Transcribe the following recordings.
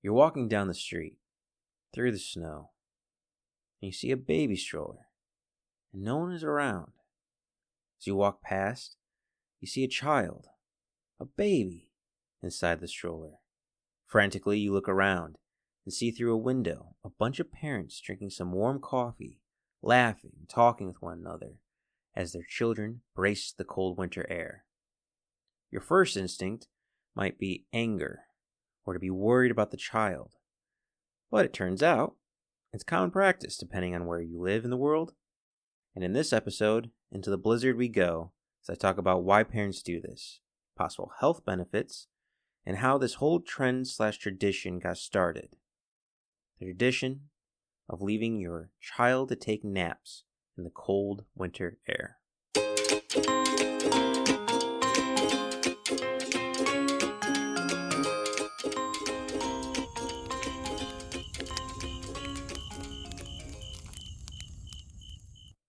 You're walking down the street, through the snow, and you see a baby stroller, and no one is around. As you walk past, you see a child, a baby, inside the stroller. Frantically, you look around and see through a window a bunch of parents drinking some warm coffee, laughing and talking with one another as their children brace the cold winter air. Your first instinct might be anger or to be worried about the child, but it turns out it's common practice depending on where you live in the world. And in this episode, Into the Blizzard we go, as I talk about why parents do this, possible health benefits, and how this whole trend/tradition got started. The tradition of leaving your child to take naps in the cold winter air.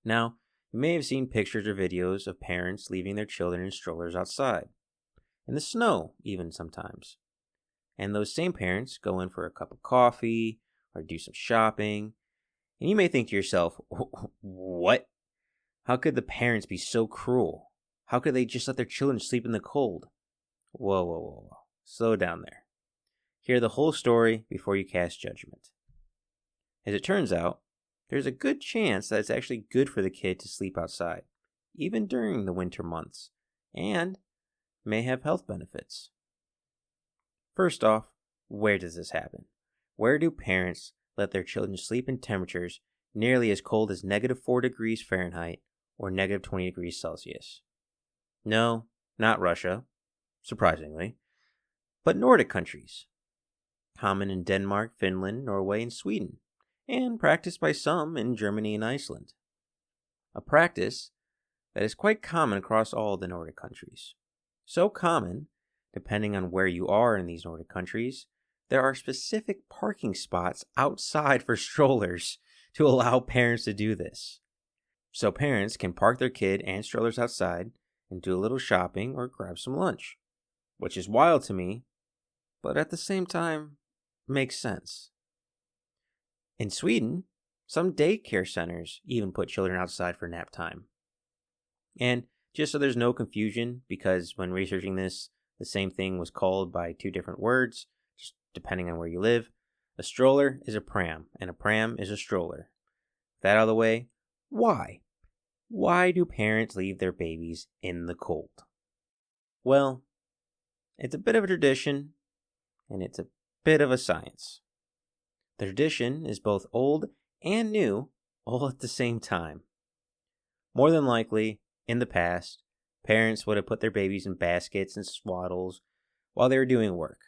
Now, you may have seen pictures or videos of parents leaving their children in strollers outside, in the snow even sometimes. And those same parents go in for a cup of coffee or do some shopping, and you may think to yourself, what? How could the parents be so cruel? How could they just let their children sleep in the cold? Whoa. Slow down there. Hear the whole story before you cast judgment. As it turns out, there's a good chance that it's actually good for the kid to sleep outside, even during the winter months, and may have health benefits. First off, where does this happen? Where do parents let their children sleep in temperatures nearly as cold as -4 degrees Fahrenheit or -20 degrees Celsius? No, not Russia, surprisingly, but Nordic countries, common in Denmark, Finland, Norway, and Sweden, and practiced by some in Germany and Iceland. A practice that is quite common across all the Nordic countries. So common, depending on where you are in these Nordic countries, there are specific parking spots outside for strollers to allow parents to do this. So parents can park their kid and strollers outside and do a little shopping or grab some lunch, which is wild to me, but at the same time makes sense. In Sweden, some daycare centers even put children outside for nap time. And just so there's no confusion, because when researching this, the same thing was called by two different words, just depending on where you live. A stroller is a pram, and a pram is a stroller. That out of the way, why? Why do parents leave their babies in the cold? Well, it's a bit of a tradition, and it's a bit of a science. The tradition is both old and new all at the same time. More than likely, in the past, parents would have put their babies in baskets and swaddles while they were doing work.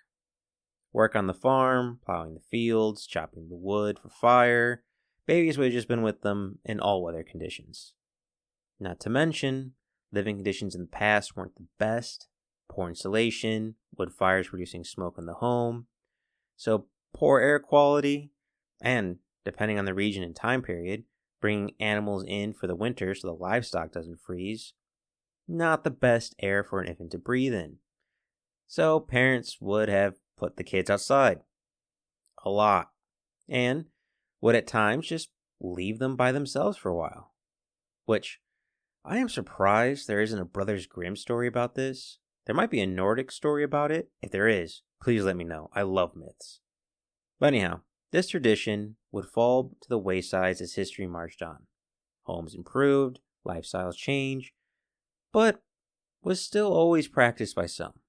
Work on the farm, plowing the fields, chopping the wood for fire. Babies would have just been with them in all weather conditions. Not to mention, living conditions in the past weren't the best. Poor insulation, wood fires producing smoke in the home. So poor air quality, and, depending on the region and time period, bringing animals in for the winter so the livestock doesn't freeze. Not the best air for an infant to breathe in. So parents would have put the kids outside. A lot. And would at times just leave them by themselves for a while. Which, I am surprised there isn't a Brothers Grimm story about this. There might be a Nordic story about it. If there is, please let me know. I love myths. But anyhow, this tradition would fall to the wayside as history marched on. Homes improved, lifestyles changed, but was still always practiced by some.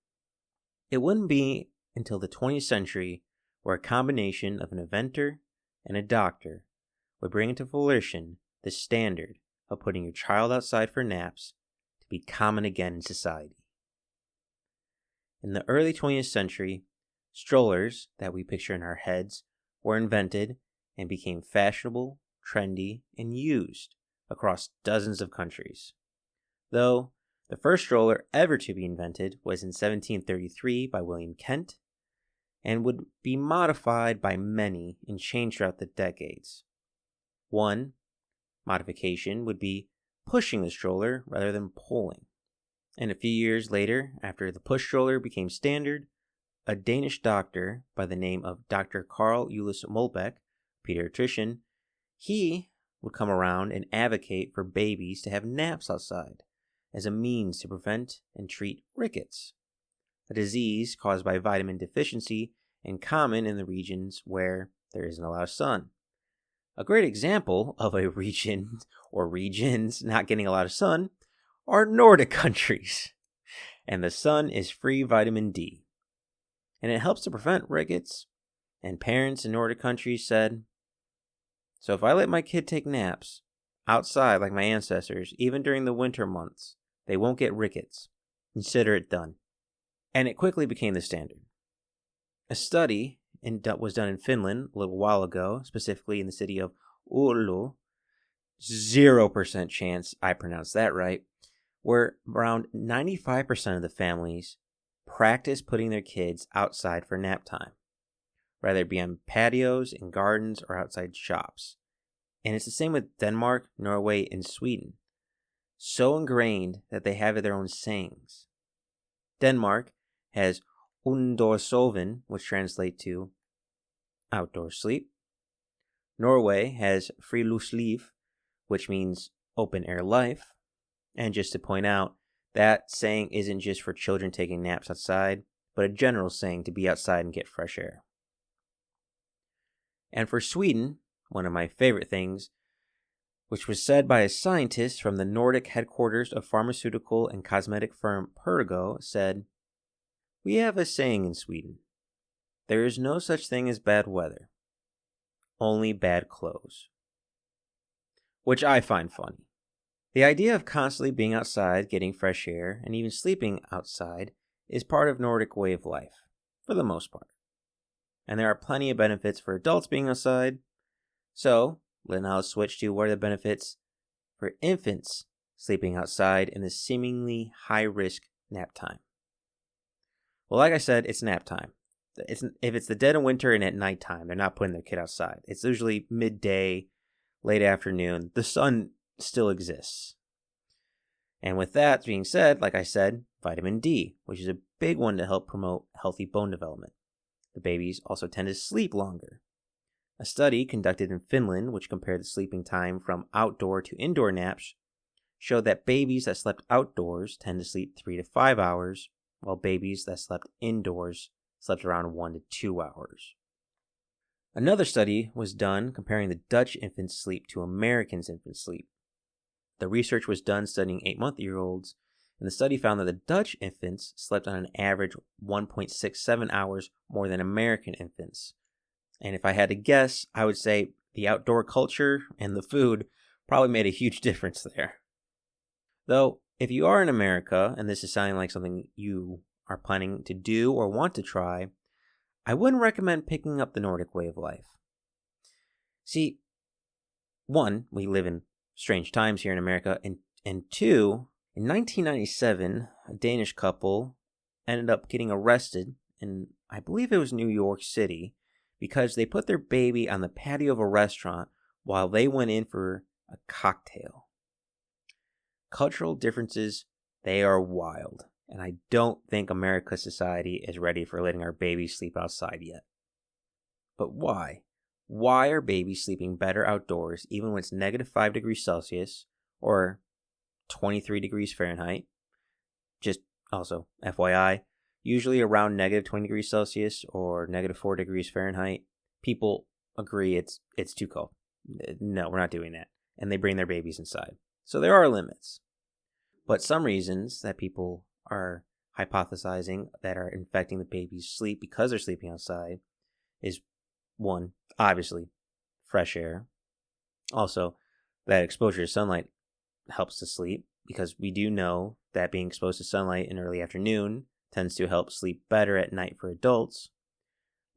It wouldn't be until the 20th century where a combination of an inventor and a doctor would bring into fruition the standard of putting your child outside for naps to be common again in society. In the early 20th century, strollers that we picture in our heads were invented and became fashionable, trendy, and used across dozens of countries. Though the first stroller ever to be invented was in 1733 by William Kent and would be modified by many and changed throughout the decades. One modification would be pushing the stroller rather than pulling. And a few years later, after the push stroller became standard, a Danish doctor by the name of Dr. Carl Julius Molbeck, pediatrician, he would come around and advocate for babies to have naps outside as a means to prevent and treat rickets, a disease caused by vitamin deficiency and common in the regions where there isn't a lot of sun. A great example of a region or regions not getting a lot of sun are Nordic countries. And the sun is free vitamin D. And it helps to prevent rickets. And parents in Nordic countries said, so if I let my kid take naps outside like my ancestors, even during the winter months, they won't get rickets. Consider it done. And it quickly became the standard. A study was done in Finland a little while ago, specifically in the city of Oulu. 0% chance I pronounced that right. Where around 95% of the families practice putting their kids outside for nap time, whether it be on patios, in gardens, or outside shops. And it's the same with Denmark, Norway, and Sweden. So ingrained that they have their own sayings. Denmark has Undorsoven, which translates to outdoor sleep. Norway has Friluftsliv, which means open air life. And just to point out, that saying isn't just for children taking naps outside, but a general saying to be outside and get fresh air. And for Sweden, one of my favorite things, which was said by a scientist from the Nordic headquarters of pharmaceutical and cosmetic firm Pergo, said, "We have a saying in Sweden. There is no such thing as bad weather, only bad clothes." Which I find funny. The idea of constantly being outside, getting fresh air, and even sleeping outside is part of Nordic way of life, for the most part. And there are plenty of benefits for adults being outside. So, let's now switch to what are the benefits for infants sleeping outside in the seemingly high-risk nap time. Well, like I said, it's nap time. If it's the dead of winter and at nighttime, they're not putting their kid outside. It's usually midday, late afternoon. The sun still exists. And with that being said, like I said, vitamin D, which is a big one to help promote healthy bone development. The babies also tend to sleep longer. A study conducted in Finland, which compared the sleeping time from outdoor to indoor naps, showed that babies that slept outdoors tend to sleep 3 to 5 hours, while babies that slept indoors slept around 1 to 2 hours. Another study was done comparing the Dutch infant's sleep to Americans' infant sleep. The research was done studying 8-month-olds, and the study found that the Dutch infants slept on an average 1.67 hours more than American infants. And if I had to guess, I would say the outdoor culture and the food probably made a huge difference there. Though, if you are in America, and this is sounding like something you are planning to do or want to try, I wouldn't recommend picking up the Nordic way of life. See, one, we live in strange times here in America, and two, in 1997, a Danish couple ended up getting arrested in, I believe it was New York City, because they put their baby on the patio of a restaurant while they went in for a cocktail. Cultural differences, they are wild, and I don't think America's society is ready for letting our babies sleep outside yet. But why? Why are babies sleeping better outdoors even when it's negative 5 degrees Celsius or 23 degrees Fahrenheit? Just also, FYI, usually around negative 20 degrees Celsius or negative 4 degrees Fahrenheit, people agree it's too cold. No, we're not doing that. And they bring their babies inside. So there are limits. But some reasons that people are hypothesizing that are infecting the baby's sleep because they're sleeping outside is, one, obviously, fresh air. Also, that exposure to sunlight helps to sleep because we do know that being exposed to sunlight in early afternoon tends to help sleep better at night for adults.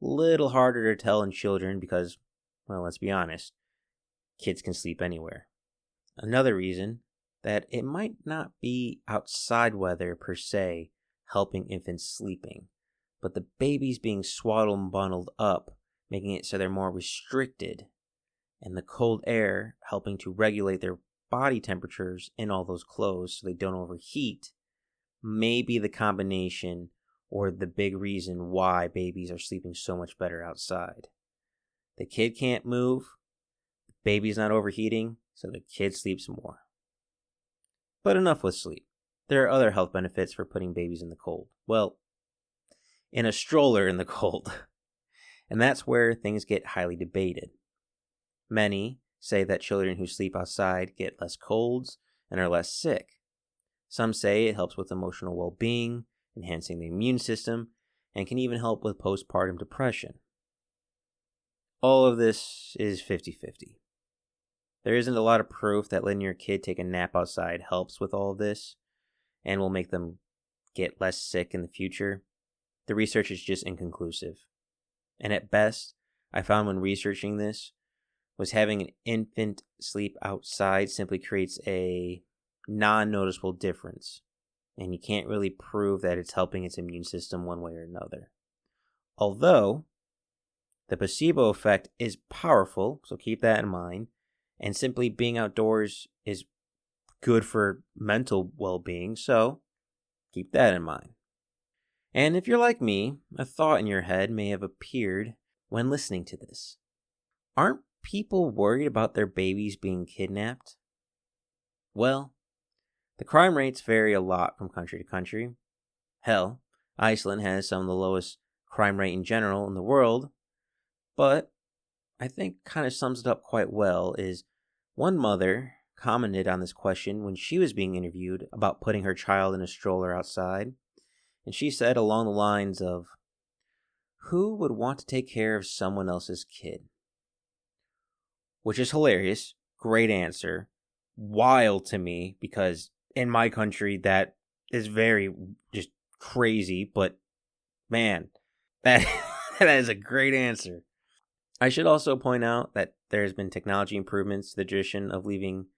Little harder to tell in children because, well, let's be honest, kids can sleep anywhere. Another reason that it might not be outside weather per se helping infants sleeping, but the babies being swaddled and bundled up, making it so they're more restricted, and the cold air helping to regulate their body temperatures in all those clothes so they don't overheat, may be the combination or the big reason why babies are sleeping so much better outside. The kid can't move, the baby's not overheating, so the kid sleeps more. But enough with sleep. There are other health benefits for putting babies in the cold. Well, in a stroller in the cold. And that's where things get highly debated. Many say that children who sleep outside get less colds and are less sick. Some say it helps with emotional well-being, enhancing the immune system, and can even help with postpartum depression. All of this is 50-50. There isn't a lot of proof that letting your kid take a nap outside helps with all of this and will make them get less sick in the future. The research is just inconclusive. And at best, I found when researching this, was having an infant sleep outside simply creates a non-noticeable difference. And you can't really prove that it's helping its immune system one way or another. Although, the placebo effect is powerful, so keep that in mind. And simply being outdoors is good for mental well-being, so keep that in mind. And if you're like me, a thought in your head may have appeared when listening to this. Aren't people worried about their babies being kidnapped? Well, the crime rates vary a lot from country to country. Hell, Iceland has some of the lowest crime rate in general in the world, but I think kind of sums it up quite well is one mother commented on this question when she was being interviewed about putting her child in a stroller outside, and she said along the lines of, "Who would want to take care of someone else's kid?" Which is hilarious, great answer, wild to me because in my country that is very just crazy, but man, that is a great answer. I should also point out that there has been technology improvements to the tradition of leaving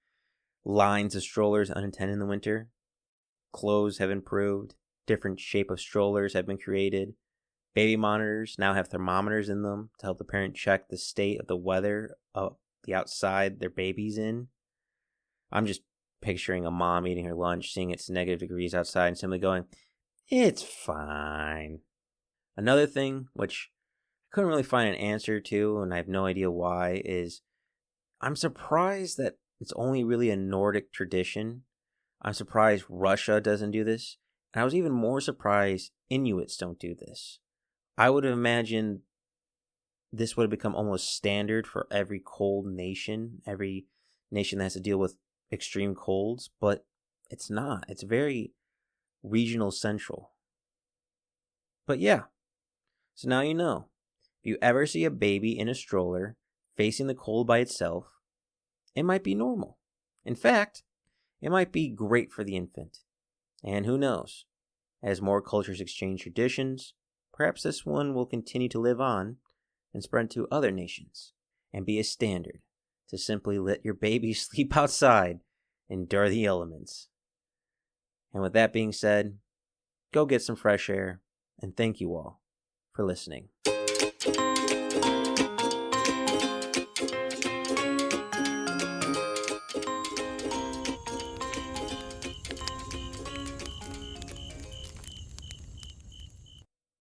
lines of strollers unattended in the winter. Clothes have improved. Different shape of strollers have been created. Baby monitors now have thermometers in them to help the parent check the state of the weather of the outside their baby's in. I'm just picturing a mom eating her lunch, seeing it's negative degrees outside, and simply going, "It's fine." Another thing, which I couldn't really find an answer to, and I have no idea why, is I'm surprised that it's only really a Nordic tradition. I'm surprised Russia doesn't do this. And I was even more surprised Inuits don't do this. I would have imagined this would have become almost standard for every cold nation, every nation that has to deal with extreme colds, but it's not. It's very regional central. But yeah, so now you know. If you ever see a baby in a stroller facing the cold by itself, it might be normal. In fact, it might be great for the infant. And who knows, as more cultures exchange traditions, perhaps this one will continue to live on and spread to other nations and be a standard to simply let your baby sleep outside and endure the elements. And with that being said, go get some fresh air, and thank you all for listening.